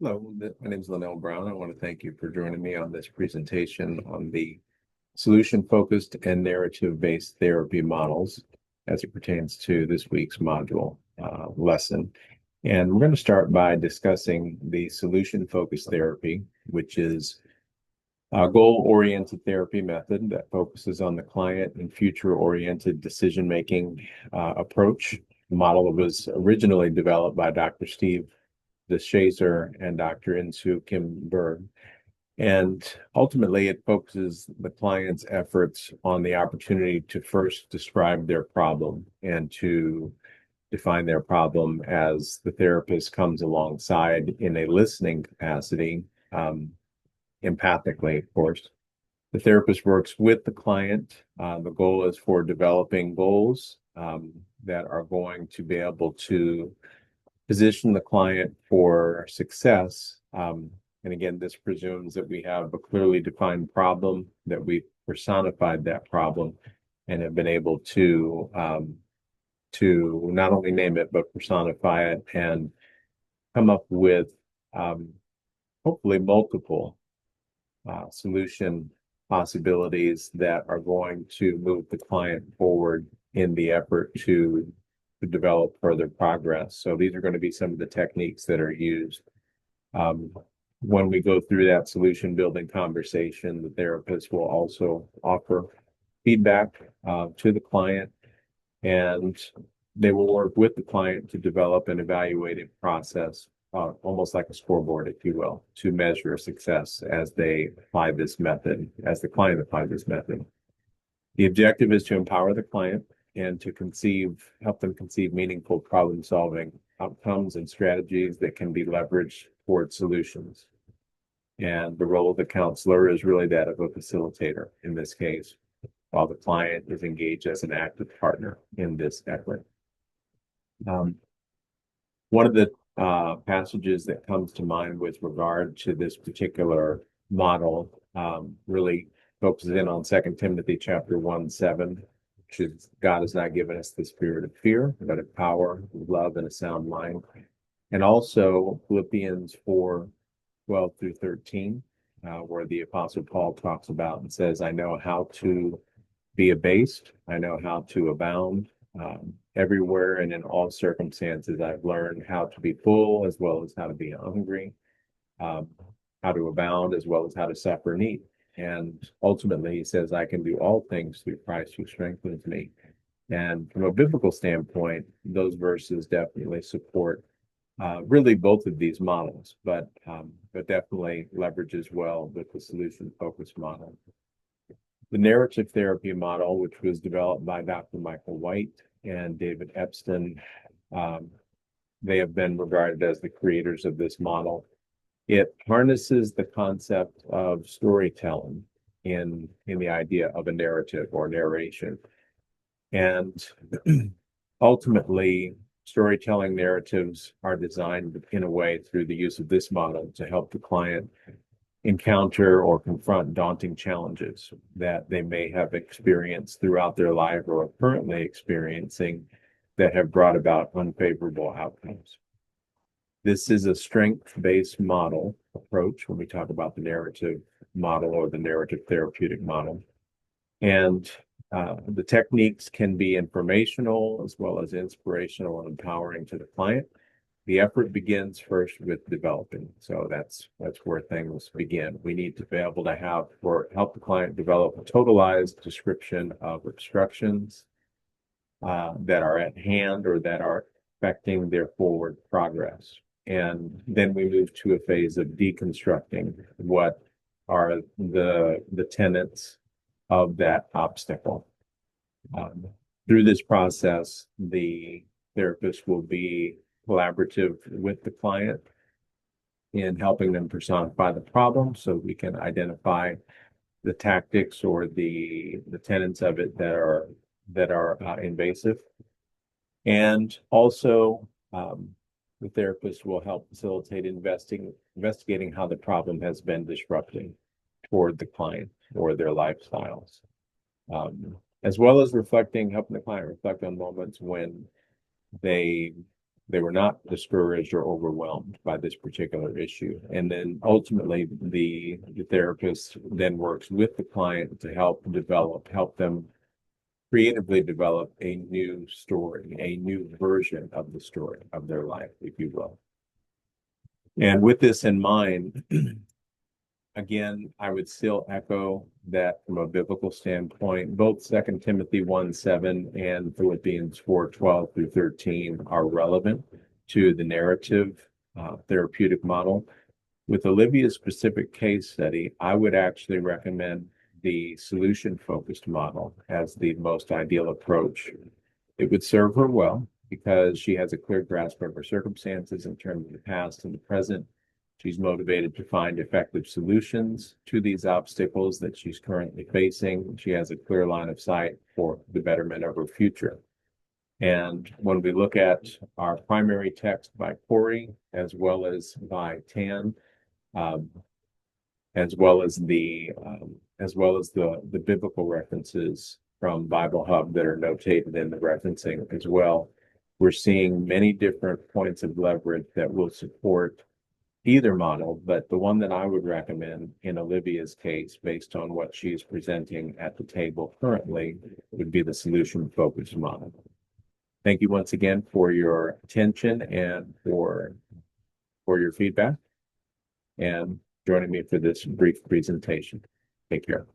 Hello, my name is Linnell Brown. I want to thank you for joining me on this presentation on the solution-focused and narrative-based therapy models as it pertains to this week's module lesson. And we're going to start by discussing the solution-focused therapy, which is a goal-oriented therapy method that focuses on the client and future-oriented decision-making approach. The model was originally developed by Dr. Steve DeShazer and Dr. Insoo Kim Berg. And ultimately, it focuses the client's efforts on the opportunity to first describe their problem and to define their problem as the therapist comes alongside in a listening capacity, empathically, of course. The therapist works with the client. The goal is for developing goals that are going to be able to position the client for success. And again, this presumes that we have a clearly defined problem, that we've personified that problem, and have been able to not only name it but personify it and come up with hopefully multiple solution possibilities that are going to move the client forward in the effort to develop further progress. So these are going to be some of the techniques that are used. When we go through that solution building conversation, the therapist will also offer feedback to the client, and they will work with the client to develop an evaluative process, almost like a scoreboard, if you will, to measure success as they apply this method, as the client applies this method. The objective is to empower the client and to help them conceive meaningful problem-solving outcomes and strategies that can be leveraged toward solutions. And the role of the counselor is really that of a facilitator in this case, while the client is engaged as an active partner in this effort. One of the passages that comes to mind with regard to this particular model really focuses in on 2 Timothy chapter 1:7, which is God has not given us the spirit of fear, but of power, love, and a sound mind. And also Philippians 4:12 through 13, where the Apostle Paul talks about and says, I know how to be abased, I know how to abound. Everywhere and in all circumstances, I've learned how to be full as well as how to be hungry, how to abound as well as how to suffer need. And ultimately, he says, I can do all things through Christ who strengthens me. And from a biblical standpoint, those verses definitely support really both of these models, but definitely leverages well with the solution-focused model. The narrative therapy model, which was developed by Dr. Michael White and David Epstein, they have been regarded as the creators of this model. It harnesses the concept of storytelling in the idea of a narrative or narration. And ultimately, storytelling narratives are designed in a way through the use of this model to help the client encounter or confront daunting challenges that they may have experienced throughout their life or are currently experiencing that have brought about unfavorable outcomes. This is a strength-based model approach when we talk about the narrative model or the narrative therapeutic model. And the techniques can be informational as well as inspirational and empowering to the client. The effort begins first with developing. So that's where things begin. We need to be able to help the client develop a totalized description of obstructions that are at hand or that are affecting their forward progress. And then we move to a phase of deconstructing what are the tenets of that obstacle. Through this process, the therapist will be collaborative with the client in helping them personify the problem so we can identify the tactics or the tenets of it that are invasive. And also, the therapist will help facilitate investigating how the problem has been disrupting toward the client or their lifestyles, as well as helping the client reflect on moments when they They were not discouraged or overwhelmed by this particular issue. And then ultimately, the therapist then works with the client to help them creatively develop a new story, a new version of the story of their life, if you will. And with this in mind, again, I would still echo that from a biblical standpoint, both 2 Timothy 1:7 and Philippians 4:12 through 13 are relevant to the narrative therapeutic model. With Olivia's specific case study, I would actually recommend the solution-focused model as the most ideal approach. It would serve her well because she has a clear grasp of her circumstances in terms of the past and the present. She's motivated to find effective solutions to these obstacles that she's currently facing. She has a clear line of sight for the betterment of her future. And when we look at our primary text by Corey, as well as by Tan, as well as the biblical references from Bible Hub that are notated in the referencing as well, we're seeing many different points of leverage that will support either model, but the one that I would recommend in Olivia's case, based on what she's presenting at the table currently, would be the solution-focused model. Thank you once again for your attention and for your feedback and joining me for this brief presentation. Take care.